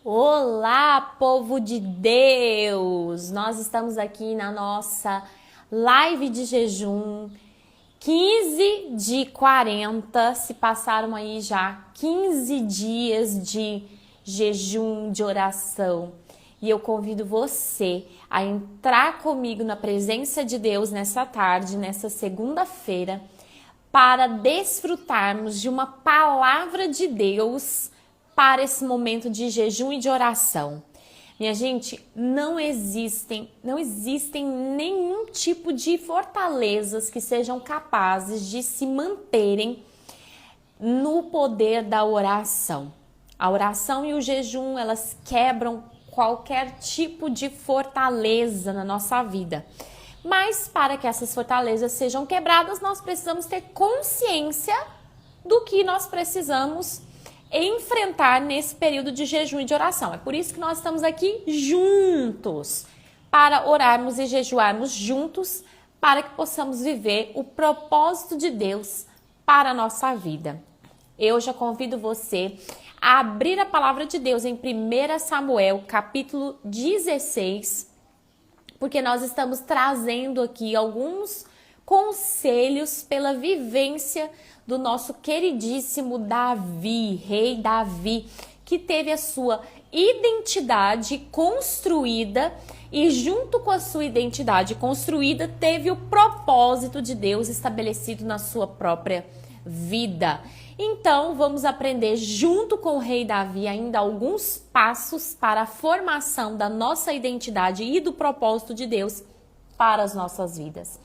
Olá, povo de Deus! Nós estamos aqui na nossa live de jejum, 15 de 40, se passaram aí já 15 dias de jejum, de oração. E eu convido você a entrar comigo na presença de Deus nessa tarde, nessa segunda-feira, para desfrutarmos de uma palavra de Deus para esse momento de jejum e de oração. Minha gente, não existem nenhum tipo de fortalezas que sejam capazes de se manterem no poder da oração. A oração e o jejum, elas quebram qualquer tipo de fortaleza na nossa vida. Mas para que essas fortalezas sejam quebradas, nós precisamos ter consciência do que nós precisamos enfrentar nesse período de jejum e de oração. É por isso que nós estamos aqui juntos, para orarmos e jejuarmos juntos, para que possamos viver o propósito de Deus para a nossa vida. Eu já convido você a abrir a palavra de Deus em 1 Samuel, capítulo 16, porque nós estamos trazendo aqui alguns conselhos pela vivência do nosso queridíssimo Davi, rei Davi, que teve a sua identidade construída e junto com a sua identidade construída teve o propósito de Deus estabelecido na sua própria vida. Então vamos aprender junto com o rei Davi ainda alguns passos para a formação da nossa identidade e do propósito de Deus para as nossas vidas.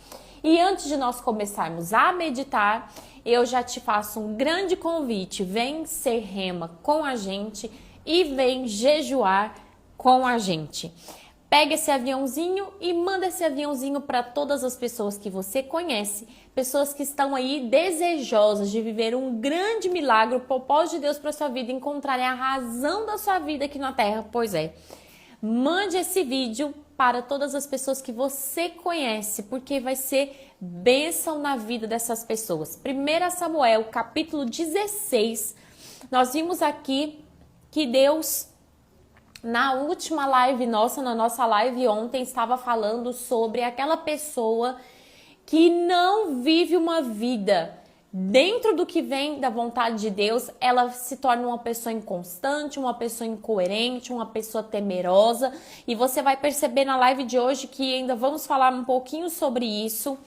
E antes de nós começarmos a meditar, eu já te faço um grande convite. Vem ser rema com a gente e vem jejuar com a gente. Pega esse aviãozinho e manda esse aviãozinho para todas as pessoas que você conhece, pessoas que estão aí desejosas de viver um grande milagre, o propósito de Deus para sua vida, encontrarem a razão da sua vida aqui na Terra. Pois é, mande esse vídeo para todas as pessoas que você conhece, porque vai ser bênção na vida dessas pessoas. 1 Samuel, capítulo 16, nós vimos aqui que Deus, na última live nossa, na nossa live ontem, estava falando sobre aquela pessoa que não vive uma vida dentro do que vem da vontade de Deus. Ela se torna uma pessoa inconstante, uma pessoa incoerente, uma pessoa temerosa. E você vai perceber na live de hoje que ainda vamos falar um pouquinho sobre isso.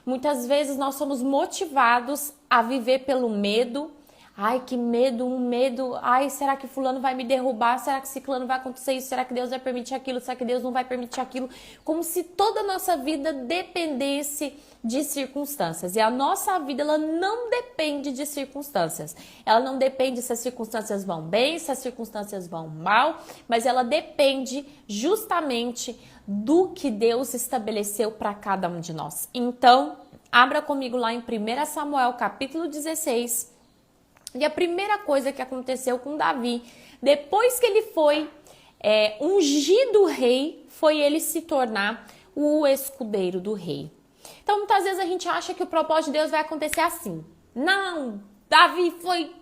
Muitas vezes nós somos motivados a viver pelo medo. Ai, que medo, um medo. Ai, será que fulano vai me derrubar? Será que ciclano vai acontecer isso? Será que Deus vai permitir aquilo? Será que Deus não vai permitir aquilo? Como se toda a nossa vida dependesse de circunstâncias. E a nossa vida, ela não depende de circunstâncias. Ela não depende se as circunstâncias vão bem, se as circunstâncias vão mal, mas ela depende justamente do que Deus estabeleceu para cada um de nós. Então, abra comigo lá em 1 Samuel, capítulo 16, e a primeira coisa que aconteceu com Davi, depois que ele foi ungido rei, foi ele se tornar o escudeiro do rei. Então, muitas vezes a gente acha que o propósito de Deus vai acontecer assim. Não, Davi foi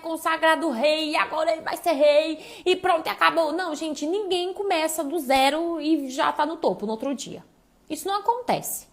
consagrado rei e agora ele vai ser rei e pronto, acabou. Não, gente, ninguém começa do zero e já tá no topo no outro dia. Isso não acontece.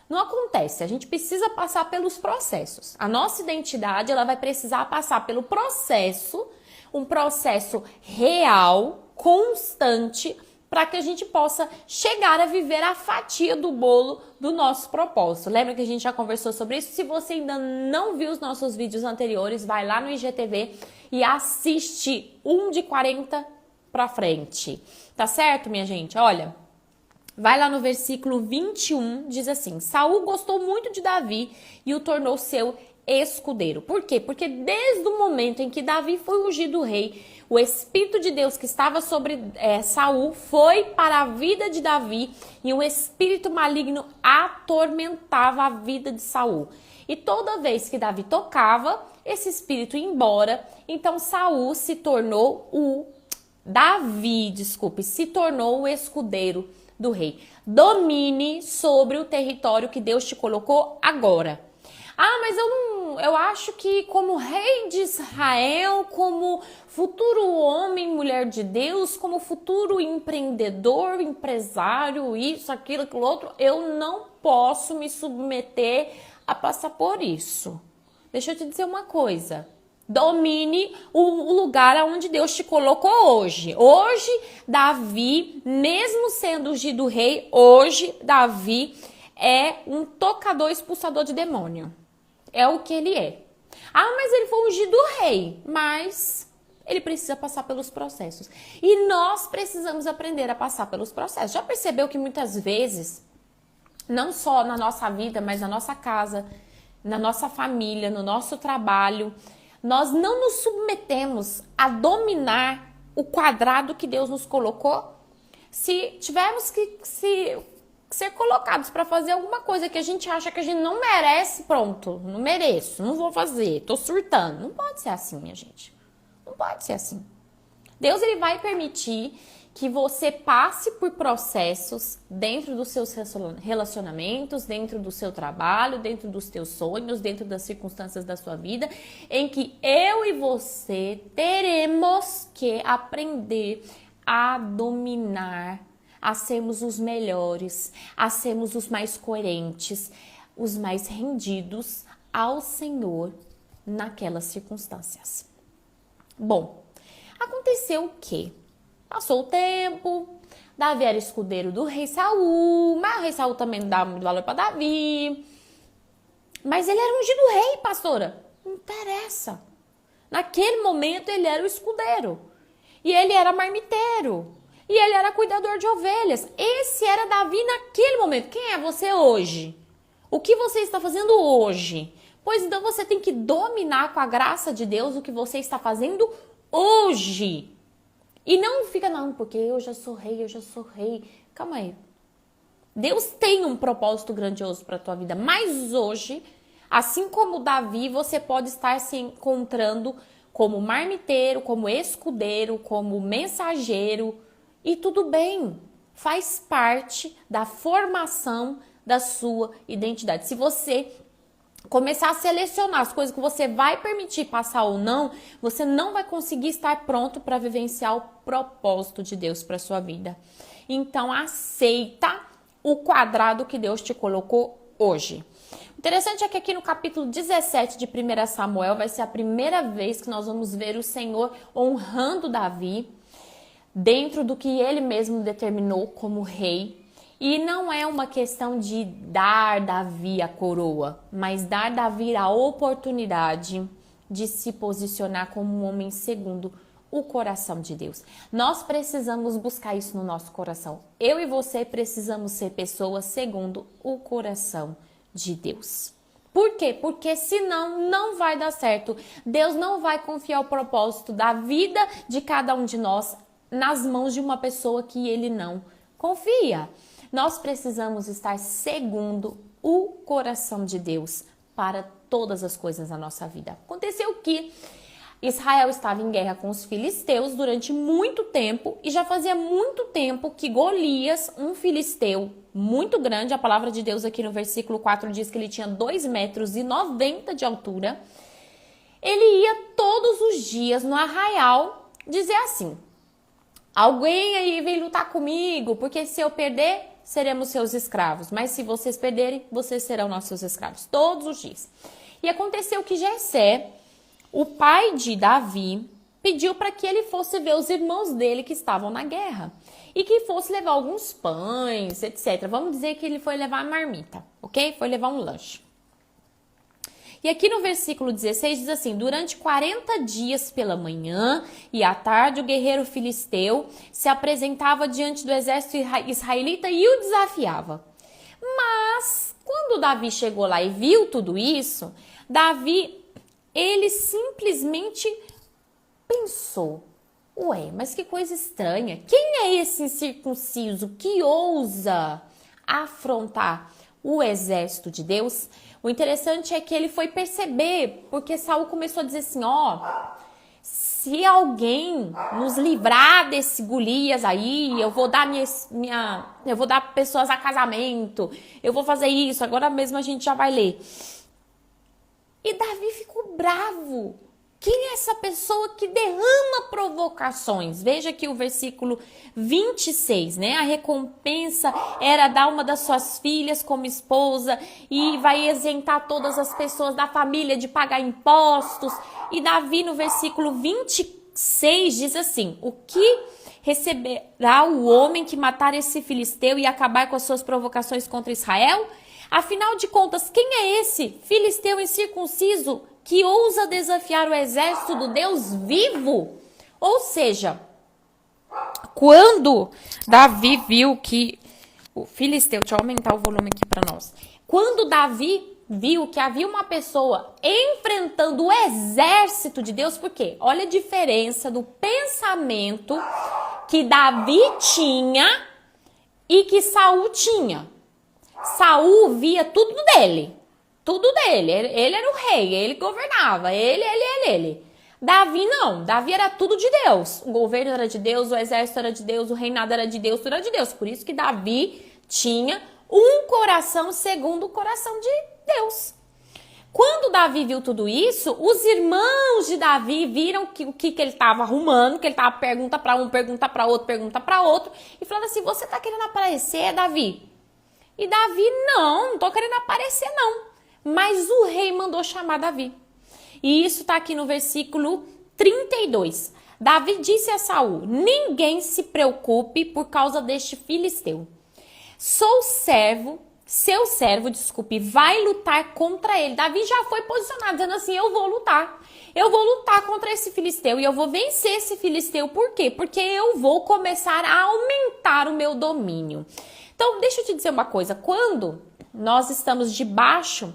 Não acontece, a gente precisa passar pelos processos. A nossa identidade, ela vai precisar passar pelo processo, um processo real, constante, para que a gente possa chegar a viver a fatia do bolo do nosso propósito. Lembra que a gente já conversou sobre isso? Se você ainda não viu os nossos vídeos anteriores, vai lá no IGTV e assiste um de 40 para frente. Tá certo, minha gente? Olha, vai lá no versículo 21, diz assim: Saul gostou muito de Davi e o tornou seu escudeiro. Por quê? Porque desde o momento em que Davi foi ungido rei, o Espírito de Deus que estava sobre Saul foi para a vida de Davi e um espírito maligno atormentava a vida de Saul. E toda vez que Davi tocava, esse espírito ia embora. Então Saul se tornou se tornou o escudeiro do rei. Domine sobre o território que Deus te colocou agora. Ah, mas eu acho que como rei de Israel, como futuro homem, mulher de Deus, como futuro empreendedor, empresário, isso, aquilo, outro, eu não posso me submeter a passar por isso. Deixa eu te dizer uma coisa. Domine o lugar onde Deus te colocou hoje. Hoje, Davi, mesmo sendo ungido rei, hoje, Davi é um tocador, expulsador de demônio. É o que ele é. Ah, mas ele foi ungido rei. Mas ele precisa passar pelos processos. E nós precisamos aprender a passar pelos processos. Já percebeu que muitas vezes, não só na nossa vida, mas na nossa casa, na nossa família, no nosso trabalho, nós não nos submetemos a dominar o quadrado que Deus nos colocou? Se tivermos que ser colocados para fazer alguma coisa que a gente acha que a gente não merece, pronto, não mereço, não vou fazer, tô surtando. Não pode ser assim, minha gente. Não pode ser assim. Deus, ele vai permitir que você passe por processos dentro dos seus relacionamentos, dentro do seu trabalho, dentro dos teus sonhos, dentro das circunstâncias da sua vida, em que eu e você teremos que aprender a dominar, a sermos os melhores, a sermos os mais coerentes, os mais rendidos ao Senhor naquelas circunstâncias. Bom, aconteceu o quê? Passou o tempo, Davi era escudeiro do rei Saul, mas o rei Saul também não dava muito valor para Davi. Mas ele era ungido rei, pastora. Não interessa. Naquele momento ele era o escudeiro. E ele era marmiteiro. E ele era cuidador de ovelhas. Esse era Davi naquele momento. Quem é você hoje? O que você está fazendo hoje? Pois então você tem que dominar com a graça de Deus o que você está fazendo hoje. E não fica, não, porque eu já sou rei, eu já sou rei. Calma aí. Deus tem um propósito grandioso para a tua vida. Mas hoje, assim como Davi, você pode estar se encontrando como marmiteiro, como escudeiro, como mensageiro. E tudo bem. Faz parte da formação da sua identidade. Se você começar a selecionar as coisas que você vai permitir passar ou não, você não vai conseguir estar pronto para vivenciar o propósito de Deus para sua vida. Então, aceita o quadrado que Deus te colocou hoje. Interessante é que aqui no capítulo 17 de 1 Samuel vai ser a primeira vez que nós vamos ver o Senhor honrando Davi dentro do que ele mesmo determinou como rei. E não é uma questão de dar Davi a coroa, mas dar Davi a oportunidade de se posicionar como um homem segundo o coração de Deus. Nós precisamos buscar isso no nosso coração. Eu e você precisamos ser pessoas segundo o coração de Deus. Por quê? Porque senão não vai dar certo. Deus não vai confiar o propósito da vida de cada um de nós nas mãos de uma pessoa que ele não confia. Nós precisamos estar segundo o coração de Deus para todas as coisas da nossa vida. Aconteceu que Israel estava em guerra com os filisteus durante muito tempo e já fazia muito tempo que Golias, um filisteu muito grande, a palavra de Deus aqui no versículo 4 diz que ele tinha 2,90 metros de altura, ele ia todos os dias no arraial dizer assim: alguém aí vem lutar comigo, porque se eu perder, seremos seus escravos. Mas se vocês perderem, vocês serão nossos escravos. Todos os dias. E aconteceu que Jessé, o pai de Davi, pediu para que ele fosse ver os irmãos dele que estavam na guerra. E que fosse levar alguns pães, etc. Vamos dizer que ele foi levar a marmita, ok? Foi levar um lanche. E aqui no versículo 16 diz assim: durante 40 dias pela manhã e à tarde o guerreiro filisteu se apresentava diante do exército israelita e o desafiava. Mas quando Davi chegou lá e viu tudo isso, Davi, ele simplesmente pensou: ué, mas que coisa estranha, quem é esse incircunciso que ousa afrontar o exército de Deus? O interessante é que ele foi perceber, porque Saul começou a dizer assim: se alguém nos livrar desse Golias aí, eu vou dar eu vou dar pessoas a casamento, eu vou fazer isso, agora mesmo a gente já vai ler. E Davi ficou bravo. Quem é essa pessoa que derrama provocações? Veja aqui o versículo 26, né? A recompensa era dar uma das suas filhas como esposa e vai isentar todas as pessoas da família de pagar impostos. E Davi, no versículo 26, diz assim: o que receberá o homem que matar esse filisteu e acabar com as suas provocações contra Israel? Afinal de contas, quem é esse filisteu incircunciso que ousa desafiar o exército do Deus vivo? Ou seja, quando Davi viu que o filisteu, deixa eu aumentar o volume aqui para nós. Quando Davi viu que havia uma pessoa enfrentando o exército de Deus, por quê? Olha a diferença do pensamento que Davi tinha e que Saul tinha. Saul via tudo dele. Tudo dele. Ele era o rei, ele governava. Ele. Davi não. Davi era tudo de Deus. O governo era de Deus, o exército era de Deus, o reinado era de Deus, tudo era de Deus. Por isso que Davi tinha um coração segundo o coração de Deus. Quando Davi viu tudo isso, os irmãos de Davi viram o que ele estava arrumando, que ele estava pergunta para um, pergunta para outro, e falando assim: você está querendo aparecer, Davi? E Davi, não tô querendo aparecer não. Mas o rei mandou chamar Davi. E isso está aqui no versículo 32. Davi disse a Saul: ninguém se preocupe por causa deste filisteu. Seu servo, vai lutar contra ele. Davi já foi posicionado, dizendo assim: eu vou lutar contra esse filisteu e eu vou vencer esse filisteu. Por quê? Porque eu vou começar a aumentar o meu domínio. Então, deixa eu te dizer uma coisa, quando nós estamos debaixo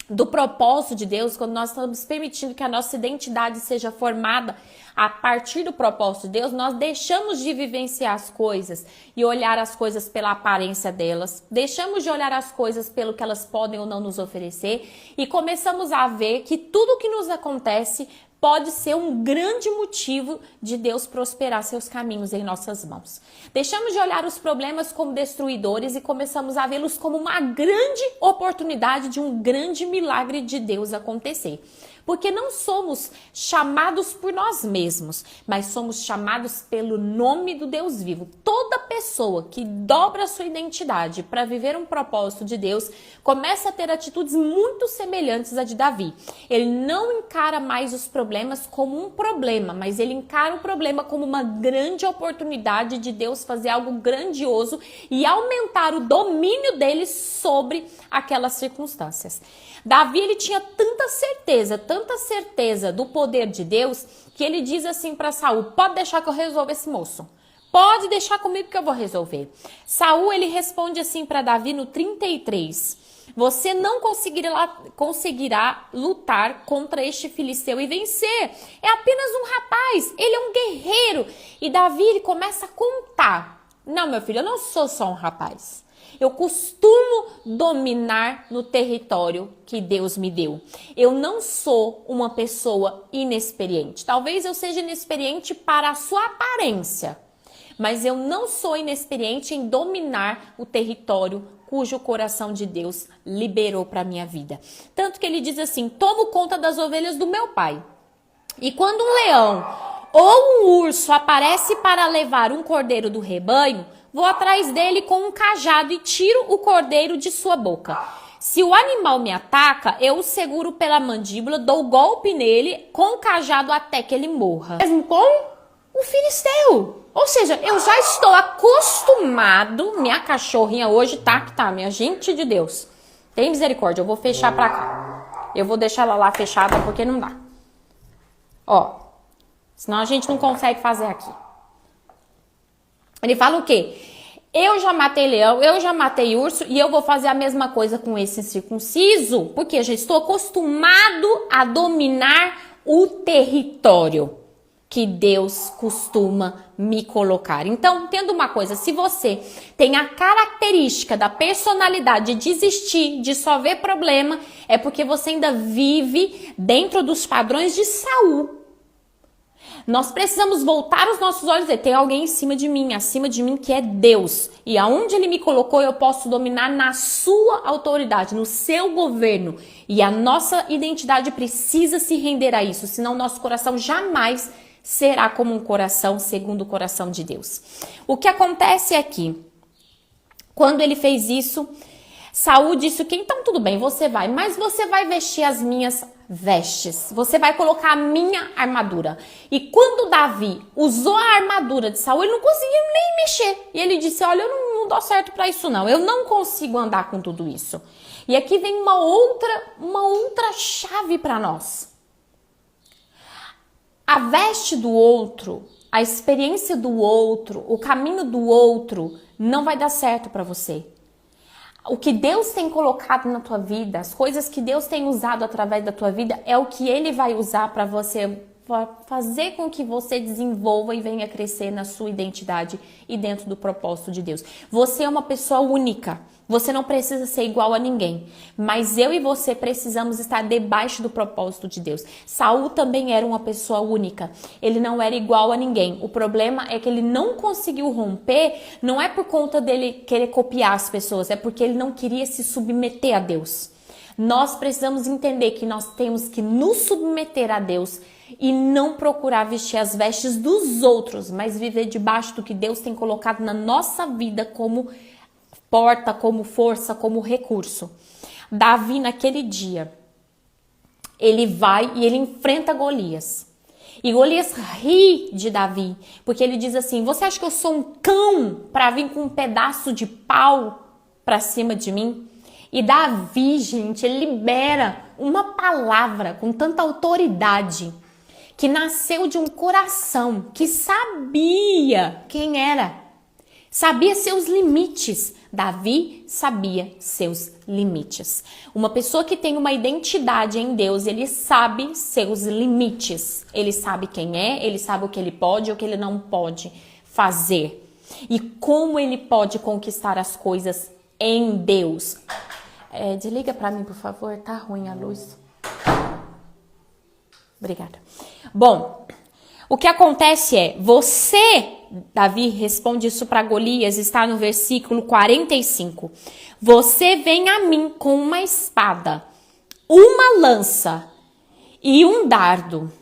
do propósito de Deus, quando nós estamos permitindo que a nossa identidade seja formada a partir do propósito de Deus, nós deixamos de vivenciar as coisas e olhar as coisas pela aparência delas, deixamos de olhar as coisas pelo que elas podem ou não nos oferecer e começamos a ver que tudo que nos acontece pode ser um grande motivo de Deus prosperar seus caminhos em nossas mãos. Deixamos de olhar os problemas como destruidores e começamos a vê-los como uma grande oportunidade de um grande milagre de Deus acontecer. Porque não somos chamados por nós mesmos, mas somos chamados pelo nome do Deus vivo. Toda pessoa que dobra a sua identidade para viver um propósito de Deus começa a ter atitudes muito semelhantes à de Davi. Ele não encara mais os problemas como um problema, mas ele encara o problema como uma grande oportunidade de Deus fazer algo grandioso e aumentar o domínio dele sobre aquelas circunstâncias. Davi, ele tinha tanta certeza do poder de Deus, que ele diz assim para Saul: pode deixar que eu resolva esse moço. Pode deixar comigo que eu vou resolver. Saul, ele responde assim para Davi no 33. Você não conseguirá lutar contra este filisteu e vencer. É apenas um rapaz, ele é um guerreiro. E Davi, ele começa a contar. Não, meu filho, eu não sou só um rapaz. Eu costumo dominar no território que Deus me deu. Eu não sou uma pessoa inexperiente. Talvez eu seja inexperiente para a sua aparência, mas eu não sou inexperiente em dominar o território cujo coração de Deus liberou para a minha vida. Tanto que ele diz assim: tomo conta das ovelhas do meu pai. E quando um leão ou um urso aparece para levar um cordeiro do rebanho, vou atrás dele com um cajado e tiro o cordeiro de sua boca. Se o animal me ataca, eu o seguro pela mandíbula, dou golpe nele com o cajado até que ele morra. Mesmo com o filisteu. Ou seja, eu já estou acostumado. Minha cachorrinha hoje tá, minha gente de Deus. Tem misericórdia, eu vou fechar pra cá. Eu vou deixar ela lá fechada porque não dá. Ó, senão a gente não consegue fazer aqui. Ele fala o quê? Eu já matei leão, eu já matei urso e eu vou fazer a mesma coisa com esse incircunciso, porque eu já estou acostumado a dominar o território que Deus costuma me colocar. Então, entenda uma coisa: se você tem a característica da personalidade de desistir, de só ver problema, é porque você ainda vive dentro dos padrões de Saul. Nós precisamos voltar os nossos olhos e dizer, tem alguém acima de mim que é Deus. E aonde Ele me colocou, eu posso dominar na sua autoridade, no seu governo. E a nossa identidade precisa se render a isso, senão nosso coração jamais será como um coração segundo o coração de Deus. O que acontece é que, quando ele fez isso, Saul disse que então tudo bem, você vai, mas você vai vestir as minhas vestes, você vai colocar a minha armadura. E quando Davi usou a armadura de Saul, ele não conseguiu nem mexer. E ele disse, olha, eu não dou certo para isso não, eu não consigo andar com tudo isso. E aqui vem uma outra chave para nós. A veste do outro, a experiência do outro, o caminho do outro não vai dar certo para você. O que Deus tem colocado na tua vida, as coisas que Deus tem usado através da tua vida, é o que Ele vai usar para você, para fazer com que você desenvolva e venha crescer na sua identidade e dentro do propósito de Deus. Você é uma pessoa única. Você não precisa ser igual a ninguém, mas eu e você precisamos estar debaixo do propósito de Deus. Saul também era uma pessoa única, ele não era igual a ninguém. O problema é que ele não conseguiu romper, não é por conta dele querer copiar as pessoas, é porque ele não queria se submeter a Deus. Nós precisamos entender que nós temos que nos submeter a Deus e não procurar vestir as vestes dos outros, mas viver debaixo do que Deus tem colocado na nossa vida como porta, como força, como recurso. Davi, naquele dia, ele vai e ele enfrenta Golias. E Golias ri de Davi, porque ele diz assim, você acha que eu sou um cão para vir com um pedaço de pau para cima de mim? E Davi, gente, ele libera uma palavra com tanta autoridade, que nasceu de um coração que sabia quem era, sabia seus limites. Davi sabia seus limites. Uma pessoa que tem uma identidade em Deus, ele sabe seus limites. Ele sabe quem é, ele sabe o que ele pode e o que ele não pode fazer. E como ele pode conquistar as coisas em Deus. Desliga pra mim, por favor, tá ruim a luz. Obrigada. Bom, o que acontece é, Davi responde isso para Golias, está no versículo 45. Você vem a mim com uma espada, uma lança e um dardo,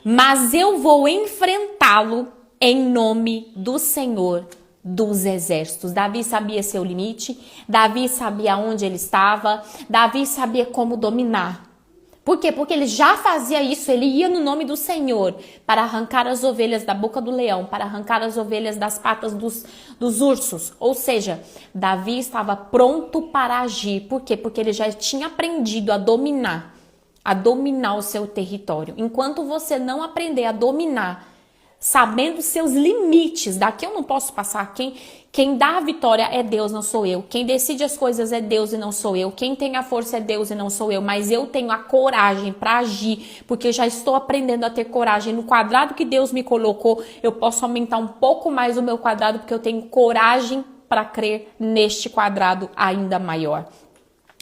mas eu vou enfrentá-lo em nome do Senhor dos Exércitos. Davi sabia seu limite, Davi sabia onde ele estava, Davi sabia como dominar. Por quê? Porque ele já fazia isso, ele ia no nome do Senhor para arrancar as ovelhas da boca do leão, para arrancar as ovelhas das patas dos ursos. Ou seja, Davi estava pronto para agir. Por quê? Porque ele já tinha aprendido a dominar o seu território. Enquanto você não aprender a dominar, sabendo seus limites, daqui eu não posso passar, quem dá a vitória é Deus, não sou eu. Quem decide as coisas é Deus e não sou eu. Quem tem a força é Deus e não sou eu. Mas eu tenho a coragem para agir, porque já estou aprendendo a ter coragem. No quadrado que Deus me colocou, eu posso aumentar um pouco mais o meu quadrado, porque eu tenho coragem para crer neste quadrado ainda maior.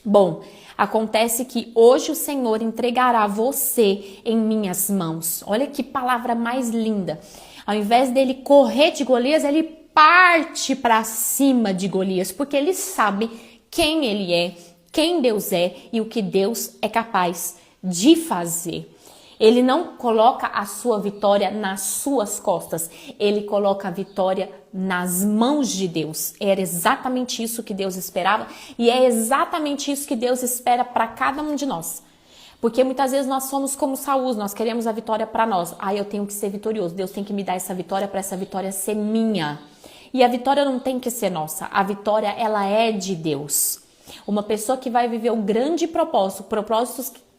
Bom, acontece que hoje o Senhor entregará você em minhas mãos. Olha que palavra mais linda. Ao invés dele correr de Golias, ele parte para cima de Golias, porque ele sabe quem ele é, quem Deus é e o que Deus é capaz de fazer. Ele não coloca a sua vitória nas suas costas, ele coloca a vitória nas mãos de Deus. Era exatamente isso que Deus esperava e é exatamente isso que Deus espera para cada um de nós. Porque muitas vezes nós somos como Saul, nós queremos a vitória para nós. Eu tenho que ser vitorioso, Deus tem que me dar essa vitória para essa vitória ser minha. E a vitória não tem que ser nossa, a vitória ela é de Deus. Uma pessoa que vai viver um grande propósito,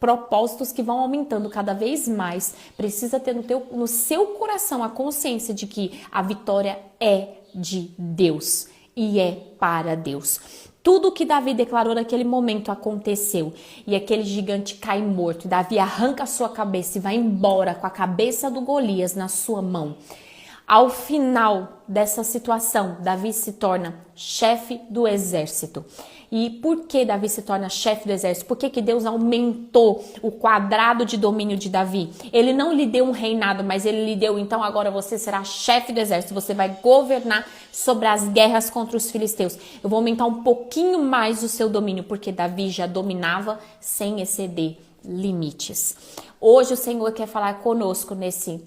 propósitos que vão aumentando cada vez mais, precisa ter no seu coração a consciência de que a vitória é de Deus e é para Deus. Tudo o que Davi declarou naquele momento aconteceu e aquele gigante cai morto. Davi arranca a sua cabeça e vai embora com a cabeça do Golias na sua mão. Ao final dessa situação, Davi se torna chefe do exército. E por que Davi se torna chefe do exército? Por que Deus aumentou o quadrado de domínio de Davi? Ele não lhe deu um reinado, mas ele lhe deu, então agora você será chefe do exército, você vai governar sobre as guerras contra os filisteus. Eu vou aumentar um pouquinho mais o seu domínio, porque Davi já dominava sem exceder limites. Hoje o Senhor quer falar conosco nesse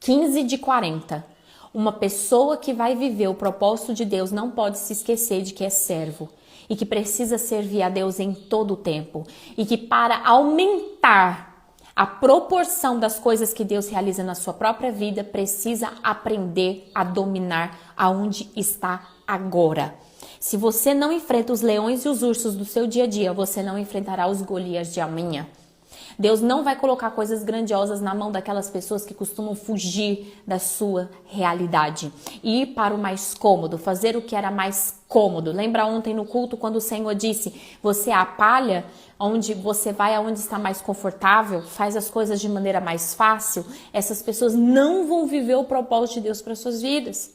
15 de 40. Uma pessoa que vai viver o propósito de Deus não pode se esquecer de que é servo e que precisa servir a Deus em todo o tempo e que para aumentar a proporção das coisas que Deus realiza na sua própria vida, precisa aprender a dominar aonde está agora. Se você não enfrenta os leões e os ursos do seu dia a dia, você não enfrentará os Golias de amanhã. Deus não vai colocar coisas grandiosas na mão daquelas pessoas que costumam fugir da sua realidade e ir para o mais cômodo, fazer o que era mais cômodo. Lembra ontem no culto quando o Senhor disse, você é a palha, onde você vai aonde está mais confortável, faz as coisas de maneira mais fácil? Essas pessoas não vão viver o propósito de Deus para suas vidas.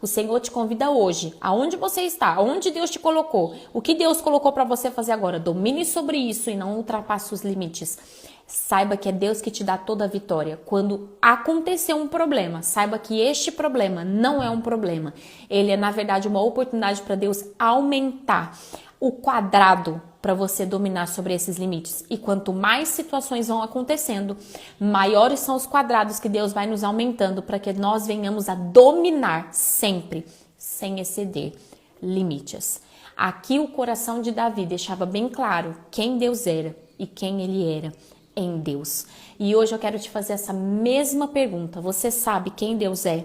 O Senhor te convida hoje, aonde você está, aonde Deus te colocou, o que Deus colocou para você fazer agora, domine sobre isso e não ultrapasse os limites. Saiba que é Deus que te dá toda a vitória. Quando acontecer um problema, saiba que este problema não é um problema. Ele é, na verdade, uma oportunidade para Deus aumentar o quadrado para você dominar sobre esses limites. E quanto mais situações vão acontecendo, maiores são os quadrados que Deus vai nos aumentando para que nós venhamos a dominar sempre, sem exceder limites. Aqui o coração de Davi deixava bem claro quem Deus era e quem ele era em Deus. E hoje eu quero te fazer essa mesma pergunta. Você sabe quem Deus é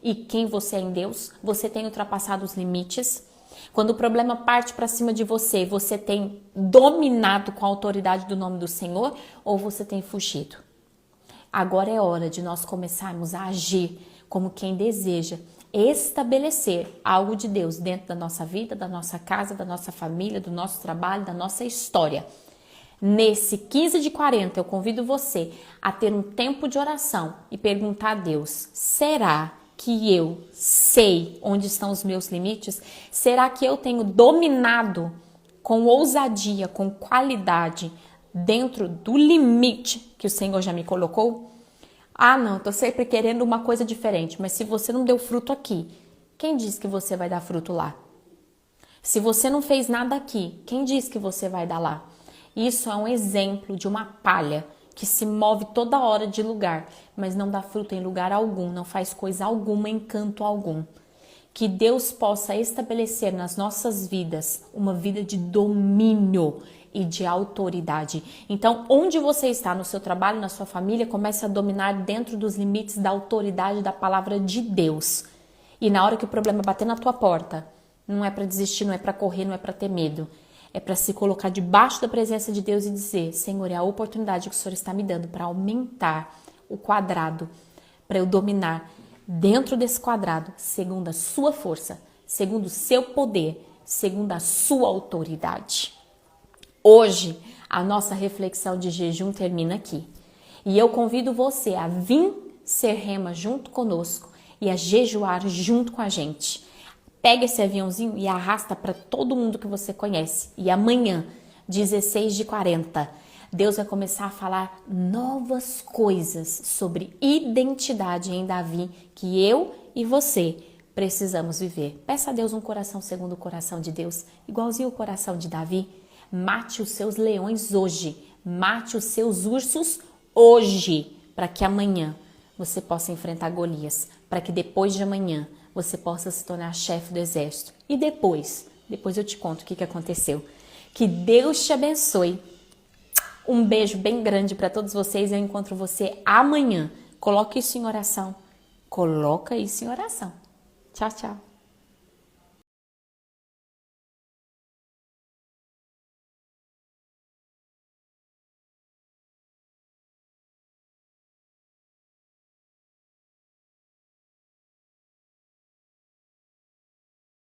e quem você é em Deus? Você tem ultrapassado os limites? Quando o problema parte para cima de você, você tem dominado com a autoridade do nome do Senhor ou você tem fugido? Agora é hora de nós começarmos a agir como quem deseja estabelecer algo de Deus dentro da nossa vida, da nossa casa, da nossa família, do nosso trabalho, da nossa história. Nesse 15 de 40, eu convido você a ter um tempo de oração e perguntar a Deus, será que eu sei onde estão os meus limites? Será que eu tenho dominado com ousadia, com qualidade, dentro do limite que o Senhor já me colocou? Ah, não, tô sempre querendo uma coisa diferente, mas se você não deu fruto aqui, quem diz que você vai dar fruto lá? Se você não fez nada aqui, quem diz que você vai dar lá? Isso é um exemplo de uma palha que se move toda hora de lugar, mas não dá fruto em lugar algum, não faz coisa alguma, encanto algum. Que Deus possa estabelecer nas nossas vidas uma vida de domínio e de autoridade. Então, onde você está, no seu trabalho, na sua família, comece a dominar dentro dos limites da autoridade da palavra de Deus. E na hora que o problema bater na tua porta, não é para desistir, não é para correr, não é para ter medo. É para se colocar debaixo da presença de Deus e dizer, Senhor, é a oportunidade que o Senhor está me dando para aumentar o quadrado, para eu dominar dentro desse quadrado, segundo a sua força, segundo o seu poder, segundo a sua autoridade. Hoje, a nossa reflexão de jejum termina aqui. E eu convido você a vir ser rema junto conosco e a jejuar junto com a gente. Pega esse aviãozinho e arrasta para todo mundo que você conhece. E amanhã, 16 de 40, Deus vai começar a falar novas coisas sobre identidade em Davi que eu e você precisamos viver. Peça a Deus um coração segundo o coração de Deus, igualzinho o coração de Davi. Mate os seus leões hoje, mate os seus ursos hoje, para que amanhã você possa enfrentar Golias, para que depois de amanhã você possa se tornar chefe do exército. E depois eu te conto o que aconteceu. Que Deus te abençoe. Um beijo bem grande para todos vocês. Eu encontro você amanhã. Coloque isso em oração. Coloca isso em oração. Tchau, tchau.